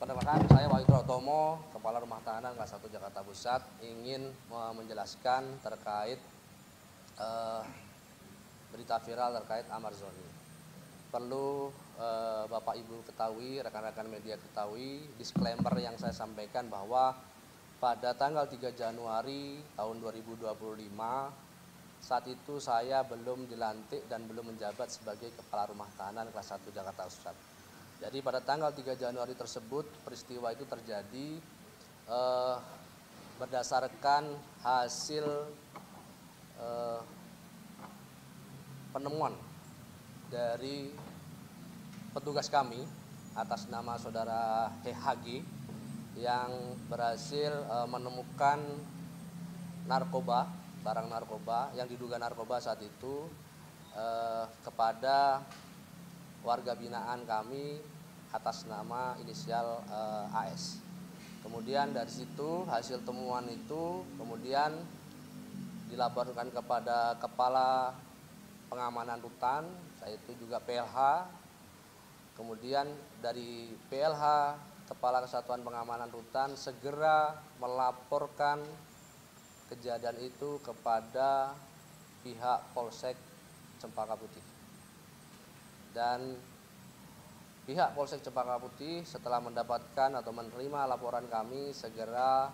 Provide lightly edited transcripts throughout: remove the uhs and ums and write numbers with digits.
Perkenalkan, saya Wahyu Utomo, Kepala Rumah Tahanan Kelas 1 Jakarta Pusat, ingin menjelaskan terkait berita viral terkait Ahmad Zoni. Perlu Bapak Ibu ketahui, rekan-rekan media ketahui, disclaimer yang saya sampaikan bahwa pada tanggal 3 Januari tahun 2025, saat itu saya belum dilantik dan belum menjabat sebagai Kepala Rumah Tahanan Kelas 1 Jakarta Pusat. Jadi pada tanggal 3 Januari tersebut peristiwa itu terjadi berdasarkan hasil penemuan dari petugas kami atas nama saudara HG yang berhasil menemukan narkoba, barang narkoba yang diduga narkoba saat itu kepada warga binaan kami atas nama inisial AS. Kemudian dari situ hasil temuan itu kemudian dilaporkan kepada Kepala Pengamanan Rutan, yaitu juga PLH. Kemudian dari PLH, Kepala Kesatuan Pengamanan Rutan, segera melaporkan kejadian itu kepada pihak Polsek Cempaka Putih. Dan pihak Polsek Cempaka Putih setelah mendapatkan atau menerima laporan kami segera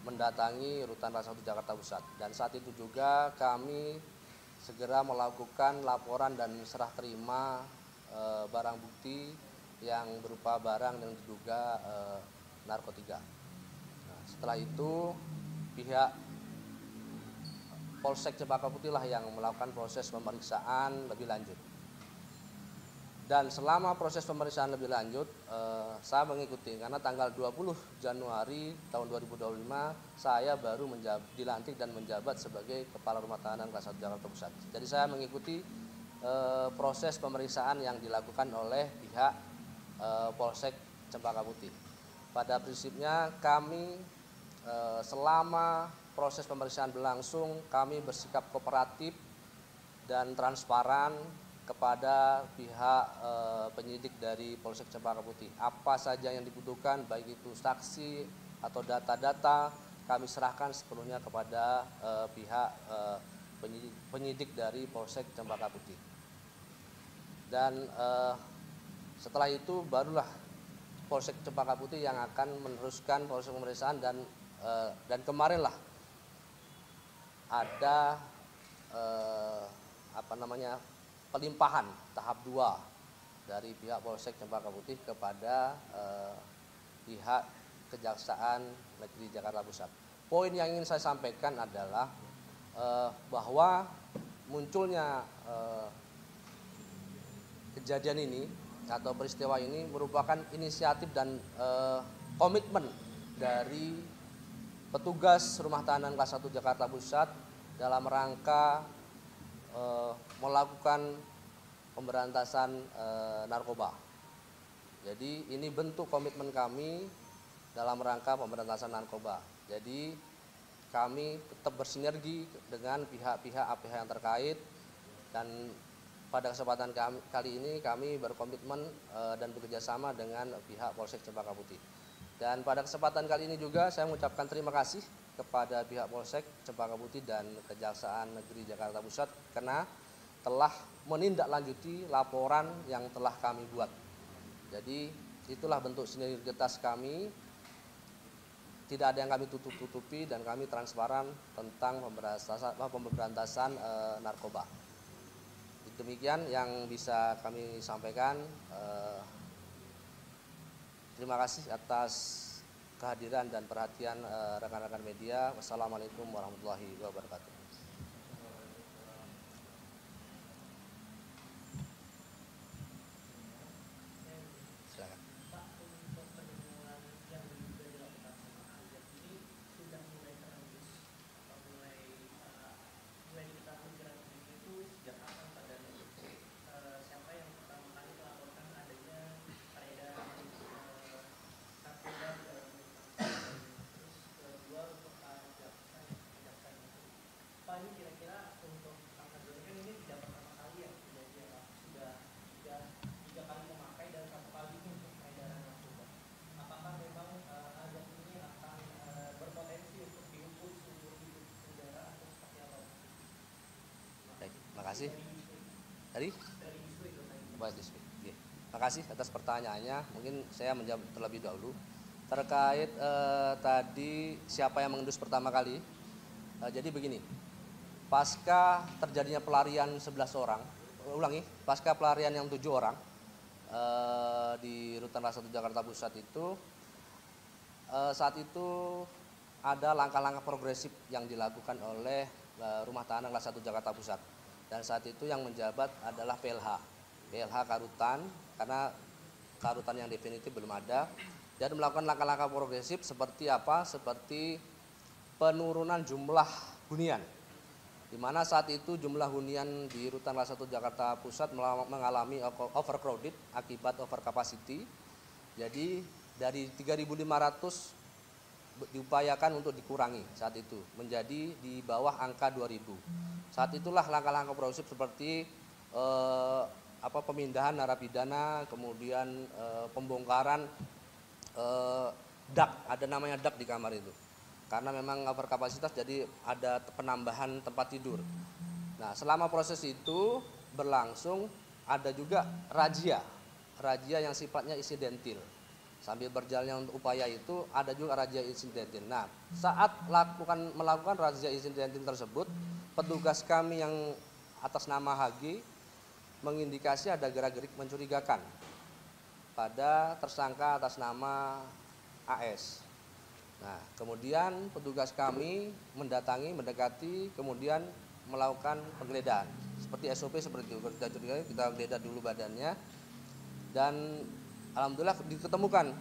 mendatangi Rutan Kelas 1 Jakarta Pusat. Dan saat itu juga kami segera melakukan laporan dan serah terima barang bukti yang berupa barang yang diduga narkotika. Nah, setelah itu pihak Polsek Cempaka Putih lah yang melakukan proses pemeriksaan lebih lanjut. Dan selama proses pemeriksaan lebih lanjut, saya mengikuti karena tanggal 20 Januari tahun 2025 saya baru dilantik dan menjabat sebagai Kepala Rumah Tahanan Kelas 1 Jakarta Pusat. Jadi saya mengikuti proses pemeriksaan yang dilakukan oleh pihak Polsek Cempaka Putih. Pada prinsipnya kami selama proses pemeriksaan berlangsung kami bersikap kooperatif dan transparan kepada pihak penyidik dari Polsek Cempaka Putih. Apa saja yang dibutuhkan, baik itu saksi atau data-data, kami serahkan sepenuhnya kepada pihak penyidik dari Polsek Cempaka Putih. Dan setelah itu barulah Polsek Cempaka Putih yang akan meneruskan proses pemeriksaan dan kemarinlah ada pelimpahan tahap 2 dari pihak Polsek Cempaka Putih kepada pihak Kejaksaan Negeri Jakarta Pusat. Poin yang ingin saya sampaikan adalah bahwa munculnya kejadian ini atau peristiwa ini merupakan inisiatif dan komitmen dari petugas Rumah Tahanan Kelas 1 Jakarta Pusat dalam rangka melakukan pemberantasan narkoba. Jadi ini bentuk komitmen kami dalam rangka pemberantasan narkoba. Jadi kami tetap bersinergi dengan pihak-pihak yang terkait dan pada kesempatan kali ini kami berkomitmen dan bekerjasama dengan pihak Polsek Cempaka Putih. Dan pada kesempatan kali ini juga saya mengucapkan terima kasih kepada pihak Polsek Cempaka Putih dan Kejaksaan Negeri Jakarta Pusat karena telah menindaklanjuti laporan yang telah kami buat. Jadi itulah bentuk sinergitas kami. Tidak ada yang kami tutup-tutupi dan kami transparan tentang pemberantasan narkoba. Demikian yang bisa kami sampaikan. Terima kasih atas kehadiran dan perhatian rekan-rekan media. Wassalamualaikum warahmatullahi wabarakatuh. Silakan. Pak, untuk penemuan yang diduga dilakukan sama Azab ini sudah mulai terendus atau mulai diketahui gerak-geriknya itu sejak kapan Pak, dan siapa yang pertama kali melaporkan adanya peredaran narkoba di dalam rumah? Terus kedua untuk Pak Jaksa itu, Pak, kasih. Dari Baik, Oke. Terima kasih atas pertanyaannya. Mungkin saya menjawab terlebih dahulu terkait tadi siapa yang mengendus pertama kali. Jadi begini, pasca terjadinya pelarian 11 orang, pasca pelarian yang 7 orang di Rutan Kelas 1 Jakarta Pusat itu, saat itu ada langkah-langkah progresif yang dilakukan oleh Rumah Tahanan Kelas 1 Jakarta Pusat. Dan saat itu yang menjabat adalah PLH Karutan, karena Karutan yang definitif belum ada, dan melakukan langkah-langkah progresif seperti apa? Seperti penurunan jumlah hunian, di mana saat itu jumlah hunian di Rutan Kelas 1 Jakarta Pusat mengalami overcrowded akibat overcapacity. Jadi dari 3.500 diupayakan untuk dikurangi saat itu menjadi di bawah angka 2.000. Saat itulah langkah-langkah progresif seperti pemindahan narapidana, kemudian pembongkaran dak, ada namanya dak di kamar itu. Karena memang overkapasitas, jadi ada penambahan tempat tidur. Nah, selama proses itu berlangsung ada juga razia yang sifatnya insidentil. Sambil berjalannya upaya itu ada juga razia insidentil. Nah, saat melakukan razia insidentil tersebut, petugas kami yang atas nama HG mengindikasi ada gerak-gerik mencurigakan pada tersangka atas nama AS. Nah, kemudian petugas kami mendekati, kemudian melakukan penggeledahan. Seperti SOP seperti itu, kita geledah dulu badannya, dan alhamdulillah diketemukan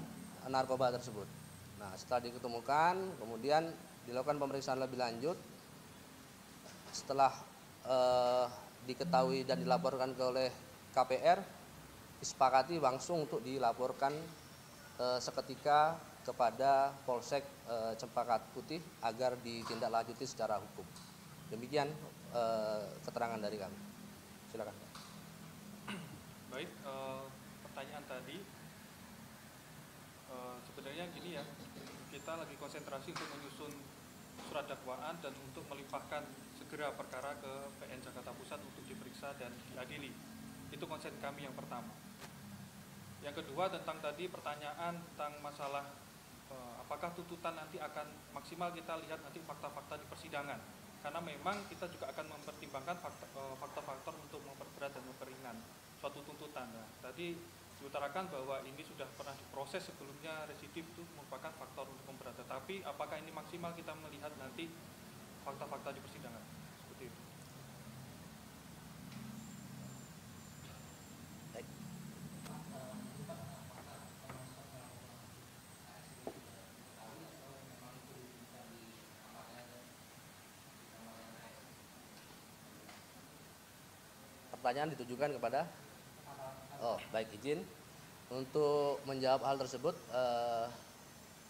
narkoba tersebut. Nah, setelah diketemukan, kemudian dilakukan pemeriksaan lebih lanjut. Setelah diketahui dan dilaporkan oleh KPR, disepakati langsung untuk dilaporkan seketika kepada Polsek Cempaka Putih agar ditindaklanjuti secara hukum. Demikian keterangan dari kami. Silakan. Baik, pertanyaan tadi sebenarnya gini ya, kita lagi konsentrasi untuk menyusun surat dakwaan dan untuk melimpahkan segera perkara ke PN Jakarta Pusat untuk diperiksa dan diadili. Itu konsen kami yang pertama. Yang kedua tentang tadi pertanyaan tentang masalah apakah tuntutan nanti akan maksimal, kita lihat nanti fakta-fakta di persidangan. Karena memang kita juga akan mempertimbangkan faktor-faktor untuk memperberat dan memperingan suatu tuntutan. Nah, tadi diutarakan bahwa ini sudah pernah diproses sebelumnya, residif itu merupakan faktor untuk memberat. Tetapi apakah ini maksimal, kita melihat nanti fakta-fakta di persidangan. Seperti itu. Pertanyaan ditujukan kepada baik, izin untuk menjawab hal tersebut.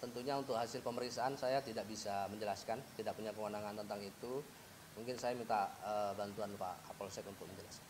Tentunya untuk hasil pemeriksaan saya tidak bisa menjelaskan, tidak punya kewenangan tentang itu. Mungkin saya minta bantuan Pak Kapolsek untuk menjelaskan.